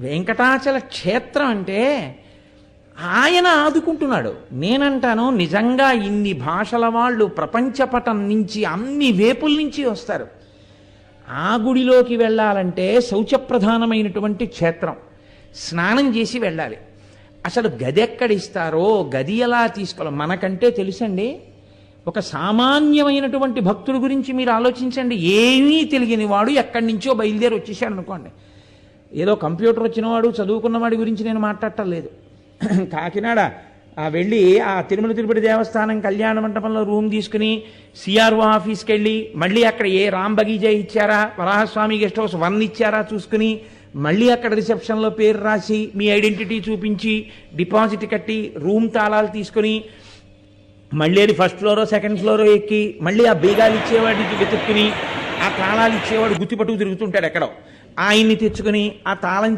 వెంకటాచల క్షేత్రం అంటే ఆయన ఆదుకుంటున్నాడు. నేనంటాను నిజంగా ఇన్ని భాషల వాళ్ళు ప్రపంచపటం నుంచి అన్ని వేపుల నుంచి వస్తారు. ఆ గుడిలోకి వెళ్ళాలంటే శౌచప్రధానమైనటువంటి క్షేత్రం, స్నానం చేసి వెళ్ళాలి. అసలు గది ఎక్కడిస్తారో, గది ఎలా తీసుకోవాలో మనకంటే తెలుసండి. ఒక సామాన్యమైనటువంటి భక్తుడి గురించి మీరు ఆలోచించండి. ఏమీ తెలియని వాడు ఎక్కడి నుంచో బయలుదేరి వచ్చేసాడు అనుకోండి. ఏదో కంప్యూటర్ వచ్చినవాడు చదువుకున్నవాడి గురించి నేను మాట్లాడటం లేదు. కాకినాడ వెళ్ళి ఆ తిరుమల తిరుపతి దేవస్థానం కళ్యాణ మంటపంలో రూమ్ తీసుకుని సిఆర్ఓ ఆఫీస్కి వెళ్ళి మళ్ళీ అక్కడ ఏ రామ్ బగీజా ఇచ్చారా, వరాహస్వామి గెస్ట్ హౌస్ 1 ఇచ్చారా చూసుకుని మళ్ళీ అక్కడ రిసెప్షన్లో పేరు రాసి మీ ఐడెంటిటీ చూపించి డిపాజిట్ కట్టి రూమ్ తాళాలు తీసుకుని మళ్ళీ అది ఫస్ట్ ఫ్లోరో సెకండ్ ఫ్లోరో ఎక్కి మళ్ళీ ఆ బీగాలు ఇచ్చేవాడికి వెతుక్కుని ఆ తాళాలు ఇచ్చేవాడు గుత్తిపట్టుకు తిరుగుతుంటాడు ఎక్కడో, ఆయన్ని తెచ్చుకుని ఆ తాళం